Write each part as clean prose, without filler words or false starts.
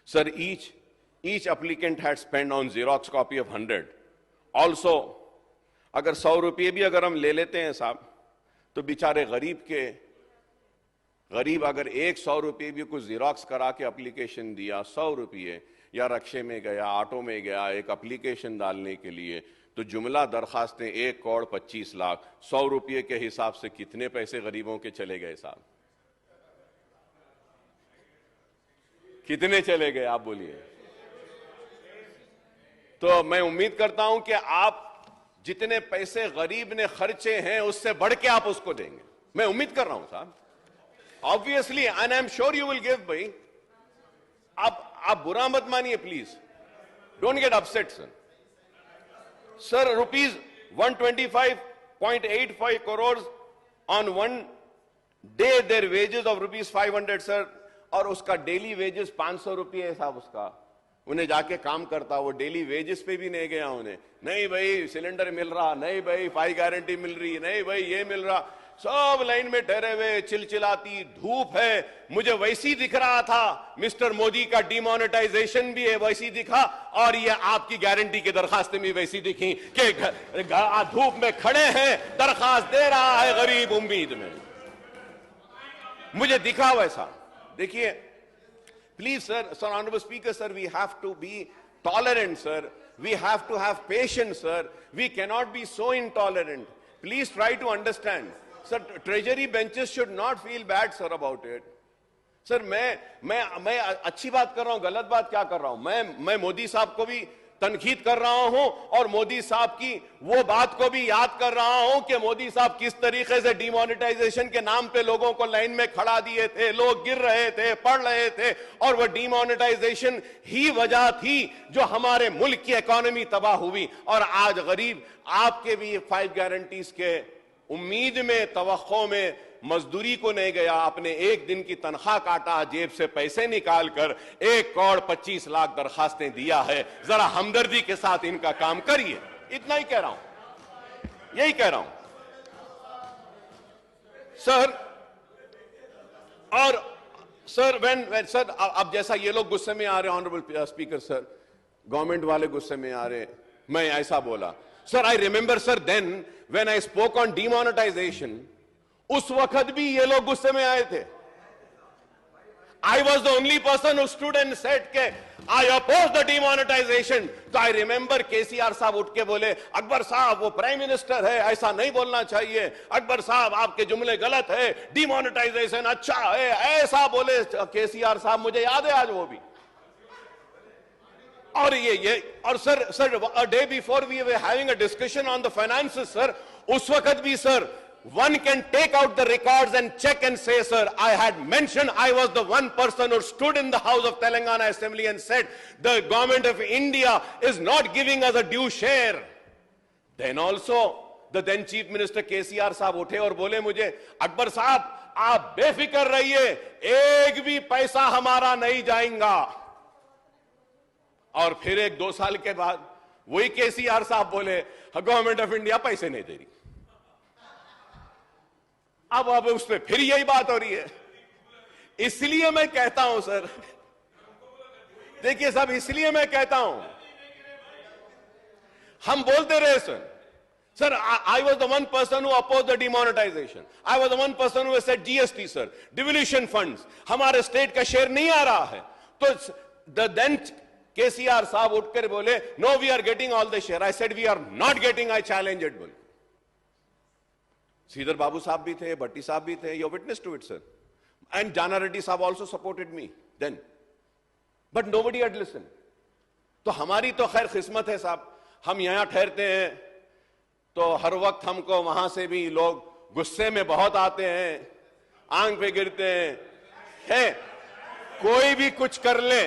Sir, each applicant had spent on Xerox copy of 100. Also, अगर 100 रुपये भी अगर हम ले लेते हैं साहब, तो बेचारे गरीब अगर 100 रुपये भी कुछ जीरोक्स करा के एप्लीकेशन दिया, 100 रुपये, या रक्शे में गया, ऑटो में गया एक एप्लीकेशन डालने के लिए, तो जुमला दरखास्तें 1,25,00,000, 100 रुपये के हिसाब से कितने पैसे गरीबों के चले गए साहब? कितने चले गए आप बोलिए? तो मैं उम्मीद करता हूं कि आप जितने पैसे गरीब ने खर्चे हैं उससे बढ़ के आप उसको देंगे, मैं उम्मीद कर रहा हूं साहब, obviously, and I am sure you will give. भाई आप बुरा मत मानिए please, don't get upset sir. Sir, rupees 125.85 crore on one day their wages of rupees 500 sir, और उसका डेली वेजेस 500 रुपये है साहब। उसका उन्हें जाके काम करता, वो डेली वेजेस पे भी नहीं गया उन्हें, नहीं भाई सिलेंडर मिल रहा, नहीं भाई 5 गारंटी मिल रही, नहीं भाई ये मिल रहा, सब लाइन में ठहरे हुए, चिलचिलाती धूप है। मुझे वैसी दिख रहा था, मिस्टर मोदी का डिमोनेटाइजेशन भी है वैसी दिखा, और ये आपकी गारंटी की दरखास्तें भी वैसी दिखी कि धूप में खड़े हैं, दरखास्त दे रहा है गरीब उम्मीद में, मुझे दिखा वैसा। देखिए please sir, honourable speaker sir, we have to be tolerant sir, we have to have patience sir, we cannot be so intolerant, please try to understand sir. Treasury benches should not feel bad sir about it sir. मैं अच्छी बात कर रहा हूं, गलत बात क्या कर रहा हूं? मैं मोदी साहब को भी तनकीद कर रहा हूं, और मोदी साहब की वो बात को भी याद कर रहा हूं कि मोदी साहब किस तरीके से डिमोनेटाइजेशन के नाम पे लोगों को लाइन में खड़ा दिए थे, लोग गिर रहे थे, पढ़ रहे थे, और वो डिमोनेटाइजेशन ही वजह थी जो हमारे मुल्क की इकोनॉमी तबाह हुई। और आज गरीब आपके भी 5 गारंटीज के उम्मीद में, तवक्को में मजदूरी को नहीं गया, अपने एक दिन की तनख्वाह काटा, जेब से पैसे निकालकर 1,25,00,000 दरखास्तें दिया है। जरा हमदर्दी के साथ इनका काम करिए, इतना ही कह रहा हूं, यही कह रहा हूं सर। और सर, सर अब जैसा ये लोग गुस्से में आ रहे हैं, ऑनरेबल स्पीकर सर, गवर्नमेंट वाले गुस्से में आ रहे, मैं ऐसा बोला sir, I remember sir then when I spoke on demonetisation, उस वक्त भी ये लोग गुस्से में आए थे। I was the only person who stood and said के I oppose the demonetization। तो I remember KCR साहब उठ के बोले, अकबर साहब वो प्राइम मिनिस्टर है, ऐसा नहीं बोलना चाहिए, अकबर साहब आपके जुमले गलत है, डिमोनेटाइजेशन अच्छा है, ऐसा बोले KCR साहब, मुझे याद है आज वो भी। और ये और sir a day before we were having a discussion on the finances sir, उस वक्त भी sir, one can take out the records and check and say, sir, I had mentioned, I was the one person who stood in the house of Telangana Assembly and said, the government of India is not giving us a due share. Then also, the then Chief Minister KCR साहब उठे और बोले मुझे, अकबर साहब आप बेफिक्र रहिए, एक भी पैसा हमारा नहीं जाएगा। और फिर 1-2 साल के बाद वही KCR साहब बोले, गवर्नमेंट ऑफ इंडिया पैसे नहीं दे रही। अब उस पर फिर यही बात हो रही है। इसलिए मैं कहता हूं सर, देखिए साहब, इसलिए मैं कहता हूं, हम बोलते रहे sir, I was the one person who opposed the demonetization. I was the one person who said GST sir, devolution funds, हमारे स्टेट का शेयर नहीं आ रहा है। तो then KCR साहब उठकर बोले, no we are getting all the share। I said we are not getting, I challenge it बोले। श्रीधर बाबू साहब भी थे, भट्टी साहब भी थे, you witness to it sir, and Jana Reddy साहब also supported me then, but nobody had listened। तो हमारी तो खैर किस्मत है साहब, हम यहां ठहरते हैं तो हर वक्त हमको वहां से भी लोग गुस्से में बहुत आते हैं, आंख पे गिरते हैं, कोई भी कुछ कर ले,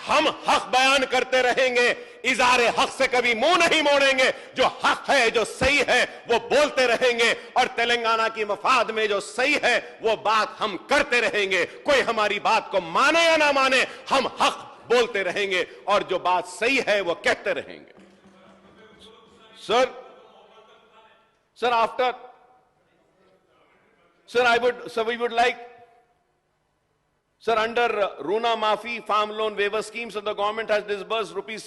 हम हक बयान करते रहेंगे, इज़ारे हक से कभी मुंह नहीं मोड़ेंगे, जो हक है, जो सही है, वो बोलते रहेंगे, और तेलंगाना की मफाद में जो सही है वो बात हम करते रहेंगे। कोई हमारी बात को माने या ना माने, हम हक बोलते रहेंगे और जो बात सही है वो कहते रहेंगे। Sir after, sir we would like, Sir, under Runa Mafi farm loan waiver scheme, so the government has disbursed rupees